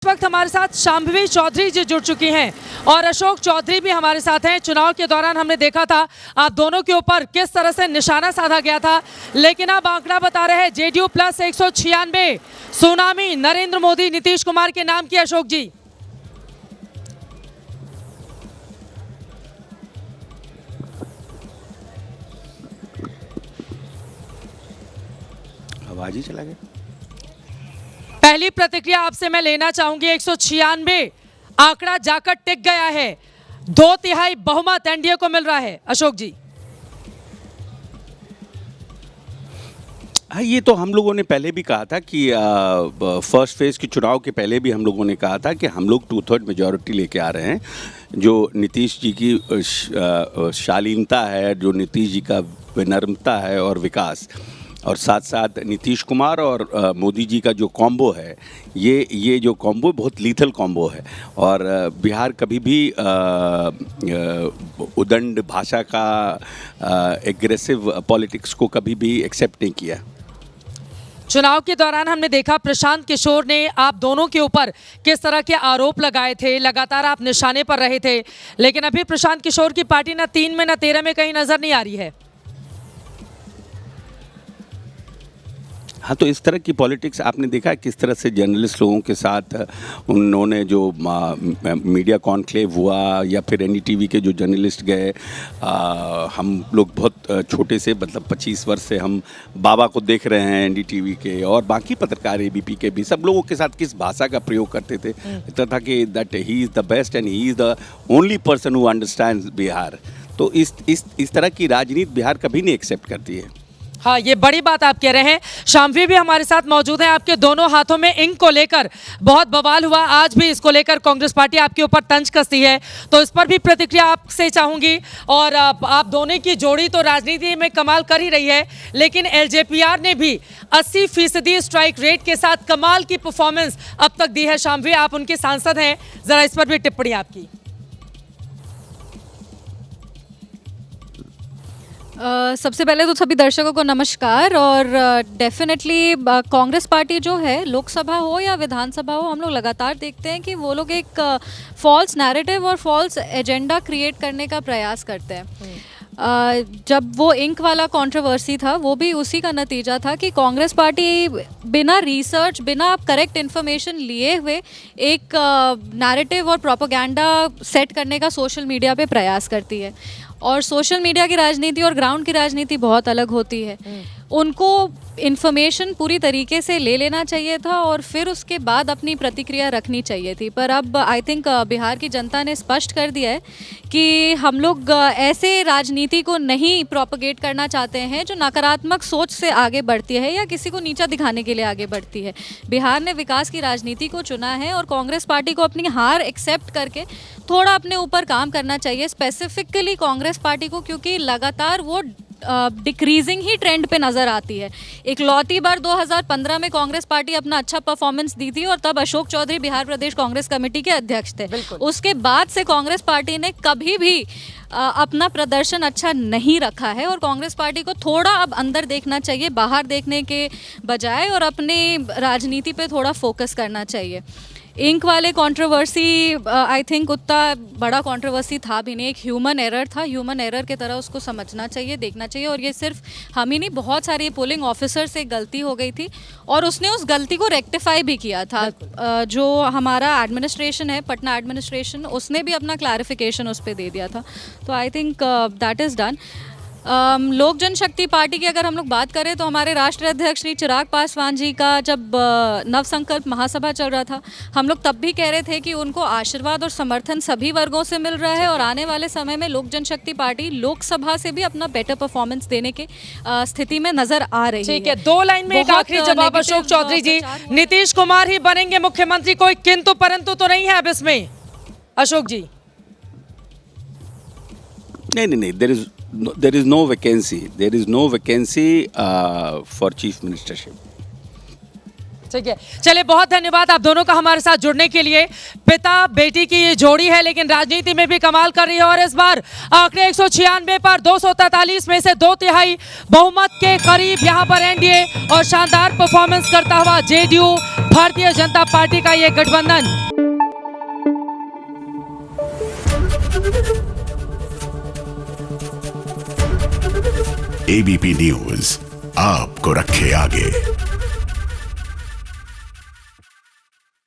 इस वक्त हमारे साथ शांभवी चौधरी जी जुड़ चुकी हैं और अशोक चौधरी भी हमारे साथ हैं। चुनाव के दौरान हमने देखा था आप दोनों के ऊपर किस तरह से निशाना साधा गया था, लेकिन अब आंकड़ा बता रहे हैं JDU plus 196, tsunami Narendra Modi Nitish Kumar के नाम की। अशोक जी, आवाज ही चला गया। पहली प्रतिक्रिया आपसे मैं लेना चाहूंगी। 196 आंकड़ा जाकर टिक गया है, 2/3 बहुमत एनडीए को मिल रहा है। अशोक जी, हाँ, ये तो हम लोगों ने पहले भी कहा था कि फर्स्ट फेज के चुनाव के पहले भी हम लोगों ने कहा था कि हम लोग 2/3 मेजॉरिटी लेके आ रहे हैं। जो नीतीश जी की शालीनता है, जो नीतीश जी का विनम्रता है और विकास, और साथ साथ नीतीश कुमार और मोदी जी का जो कॉम्बो है, ये जो कॉम्बो बहुत लीथल कॉम्बो है। और बिहार कभी भी उदंड भाषा का एग्रेसिव पॉलिटिक्स को कभी भी एक्सेप्ट नहीं किया। चुनाव के दौरान हमने देखा प्रशांत किशोर ने आप दोनों के ऊपर किस तरह के आरोप लगाए थे, लगातार आप निशाने पर रहे थे, लेकिन अभी प्रशांत किशोर की पार्टी ना 3 में ना 13 में कहीं नजर नहीं आ रही है। हाँ, तो इस तरह की पॉलिटिक्स आपने देखा किस तरह से जर्नलिस्ट लोगों के साथ उन्होंने जो मीडिया कॉन्क्लेव हुआ, या फिर एनडीटीवी के जो जर्नलिस्ट गए। हम लोग बहुत छोटे से, मतलब 25 वर्ष से हम बाबा को देख रहे हैं एनडीटीवी के, और बाकी पत्रकार एबीपी के भी, सब लोगों के साथ किस भाषा का प्रयोग करते थे। इतना था कि that he is the best and he is the only person who understands Bihar. तो इस तरह की राजनीति बिहार कभी नहीं एक्सेप्ट करती है। हाँ, ये बड़ी बात आप कह रहे हैं। शांभवी भी हमारे साथ मौजूद हैं। आपके दोनों हाथों में इंक को लेकर बहुत बवाल हुआ, आज भी इसको लेकर कांग्रेस पार्टी आपके ऊपर तंज कसती है, तो इस पर भी प्रतिक्रिया आपसे चाहूंगी। और आप दोनों की जोड़ी तो राजनीति में कमाल कर ही रही है, लेकिन एलजेपीआर ने भी 80% स्ट्राइक रेट के साथ कमाल की परफॉर्मेंस अब तक दी है। शांभवी, आप उनके सांसद हैं, जरा इस पर भी टिप्पणी आपकी। सबसे पहले तो सभी दर्शकों को नमस्कार। और डेफिनेटली कांग्रेस पार्टी जो है, लोकसभा हो या विधानसभा हो, हम लोग लगातार देखते हैं कि वो लोग एक फॉल्स नैरेटिव और फॉल्स एजेंडा क्रिएट करने का प्रयास करते हैं। जब वो इंक वाला कंट्रोवर्सी था, वो भी उसी का नतीजा था कि कांग्रेस पार्टी बिना रिसर्च, बिना करेक्ट इन्फॉर्मेशन लिए हुए एक नैरेटिव और प्रोपेगेंडा सेट करने का सोशल मीडिया पे प्रयास करती है। और सोशल मीडिया की राजनीति और ग्राउंड की राजनीति बहुत अलग होती है। उनको इन्फॉर्मेशन पूरी तरीके से ले लेना चाहिए था और फिर उसके बाद अपनी प्रतिक्रिया रखनी चाहिए थी। पर अब आई थिंक बिहार की जनता ने स्पष्ट कर दिया है कि हम लोग ऐसे राजनीति को नहीं प्रोपगेट करना चाहते हैं जो नकारात्मक सोच से आगे बढ़ती है या किसी को नीचा दिखाने के लिए आगे बढ़ती है। बिहार ने विकास की राजनीति को चुना है और कांग्रेस पार्टी को अपनी हार एक्सेप्ट करके थोड़ा अपने ऊपर काम करना चाहिए, स्पेसिफिकली कांग्रेस पार्टी को, क्योंकि लगातार वो डिक्रीजिंग ही ट्रेंड पे नज़र आती है। इकलौती बार 2015 में कांग्रेस पार्टी अपना अच्छा परफॉर्मेंस दी थी और तब अशोक चौधरी बिहार प्रदेश कांग्रेस कमेटी के अध्यक्ष थे। उसके बाद से कांग्रेस पार्टी ने कभी भी अपना प्रदर्शन अच्छा नहीं रखा है और कांग्रेस पार्टी को थोड़ा अब अंदर देखना चाहिए, बाहर देखने के बजाय, और अपनी राजनीति पे थोड़ा फोकस करना चाहिए। इंक वाले कंट्रोवर्सी आई थिंक उतना बड़ा कंट्रोवर्सी था भी नहीं, एक ह्यूमन एरर था। ह्यूमन एरर की तरह उसको समझना चाहिए, देखना चाहिए। और ये सिर्फ हम ही नहीं, बहुत सारी पोलिंग ऑफिसर से गलती हो गई थी और उसने उस गलती को रेक्टिफाई भी किया था। जो हमारा एडमिनिस्ट्रेशन है, पटना एडमिनिस्ट्रेशन, उसने भी अपना क्लैरिफिकेशन उस पर दे दिया था। तो I think that is done. लोक जनशक्ति पार्टी की अगर हम लोग बात करें तो हमारे राष्ट्रीय अध्यक्ष श्री चिराग पासवान जी का जब नवसंकल्प महासभा चल रहा था, हम लोग तब भी कह रहे थे कि उनको आशीर्वाद और समर्थन सभी वर्गों से मिल रहा है और आने वाले समय में लोक जनशक्ति पार्टी लोकसभा से भी अपना बेटर परफॉर्मेंस देने के स्थिति में नजर आ रही है। ठीक है, 2 लाइन में एक आखिरी जवाब अशोक चौधरी जी। नीतीश कुमार ही बनेंगे मुख्यमंत्री, कोई किंतु परंतु तो नहीं है अब इसमें? अशोक जी, नहीं, there is no vacancy. There is no vacancy for chief ministership. ठीक है, चलिए बहुत धन्यवाद आप दोनों का हमारे साथ जुड़ने के लिए। पिता बेटी की ये जोड़ी है, लेकिन राजनीति में भी कमाल कर रही है और इस बार आंकड़े 196 पर 243 में से 2/3 बहुमत के करीब यहां पर एनडीए और शानदार परफॉर्मेंस करता हुआ जेडीयू भारतीय जनता पार्टी का ये गठबंधन। एबीपी न्यूज आपको रखे आगे।